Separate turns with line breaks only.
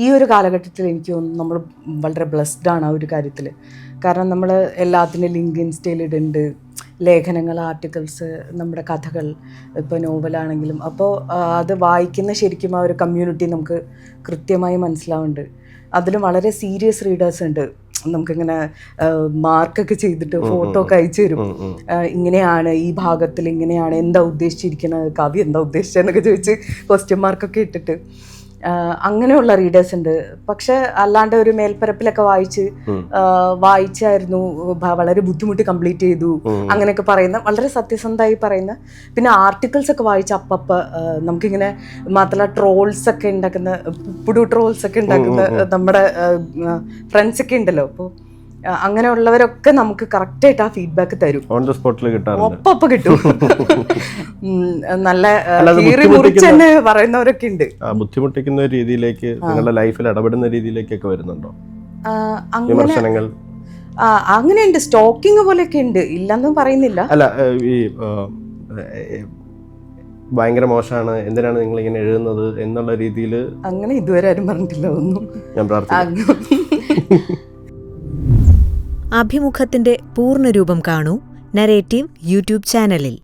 ഈ ഒരു കാലഘട്ടത്തിൽ എനിക്ക് തോന്നുന്നു നമ്മൾ വളരെ ബ്ലെസ്ഡ് ആണ് ആ ഒരു കാര്യത്തിൽ. കാരണം നമ്മൾ എല്ലാത്തിനും ലിങ്ക് ഇൻസ്റ്റയിൽ ഇടുന്നുണ്ട്, ലേഖനങ്ങൾ, ആർട്ടിക്കിൾസ്, നമ്മുടെ കഥകൾ, ഇപ്പോൾ നോവലാണെങ്കിലും. അപ്പോൾ അത് വായിക്കുന്ന ശരിക്കും ആ ഒരു കമ്മ്യൂണിറ്റി നമുക്ക് കൃത്യമായി മനസ്സിലാവുന്നുണ്ട്. അതിലും വളരെ സീരിയസ് റീഡേഴ്സ് ഉണ്ട്. നമുക്കിങ്ങനെ മാർക്കൊക്കെ ചെയ്തിട്ട് ഫോട്ടോ ഒക്കെ അയച്ചു തരും. ഇങ്ങനെയാണ്, ഈ ഭാഗത്തിൽ ഇങ്ങനെയാണ്, എന്താ ഉദ്ദേശിച്ചിരിക്കുന്നത്, കവി എന്താ ഉദ്ദേശിച്ചതെന്നൊക്കെ ചോദിച്ച് ക്വസ്റ്റ്യൻ മാർക്കൊക്കെ ഇട്ടിട്ട് അങ്ങനെയുള്ള റീഡേഴ്സ് ഉണ്ട്. പക്ഷെ അല്ലാണ്ട് ഒരു മേൽപ്പരപ്പിലൊക്കെ വായിച്ചായിരുന്നു, വളരെ ബുദ്ധിമുട്ടി കംപ്ലീറ്റ് ചെയ്തു, അങ്ങനെയൊക്കെ പറയുന്ന, വളരെ സത്യസന്ധമായി പറയുന്ന. പിന്നെ ആർട്ടിക്കിൾസ് ഒക്കെ വായിച്ച നമുക്കിങ്ങനെ മാത്രമല്ല ട്രോൾസ് ഒക്കെ ഉണ്ടാക്കുന്ന, ട്രോൾസ് ഒക്കെ ഉണ്ടാക്കുന്ന നമ്മുടെ ഫ്രണ്ട്സ് ഒക്കെ ഉണ്ടല്ലോ. അപ്പോൾ അങ്ങനെയുള്ളവരൊക്കെ നമുക്ക് കറക്റ്റായിട്ട് ആ ഫീഡ്ബാക്ക് തരും,
ഓൺ ദ സ്പോട്ടിൽ
ഒപ്പം കിട്ടും. നല്ല മുറിച്ചെന്ന് പറയുന്നവരൊക്കെ ഉണ്ട്.
ബുദ്ധിമുട്ടിക്കുന്ന രീതിയിലേക്ക് നിങ്ങളുടെ ലൈഫിൽ ഇടപെടുന്ന രീതിയിലേക്കൊക്കെ വരുന്നുണ്ടോ വിമർശനങ്ങൾ?
അങ്ങനെയുണ്ട്, സ്റ്റോക്കിംഗ് പോലെയൊക്കെ ഉണ്ട്, ഇല്ലെന്നും പറയുന്നില്ല.
അല്ല, ഈ ഭയങ്കര മോശമാണ്, എന്തിനാണ് നിങ്ങൾ ഇങ്ങനെ എഴുതുന്നത് എന്നുള്ള രീതിയിൽ
അങ്ങനെ ഇതുവരെ ആരും പറഞ്ഞിട്ടില്ല ഒന്നും.
ഞാൻ പ്രാർത്ഥിക്കുന്നു.
അഭിമുഖത്തിന്റെ പൂർണ്ണരൂപം കാണൂ നരേറ്റീവ് യൂട്യൂബ് ചാനലിൽ.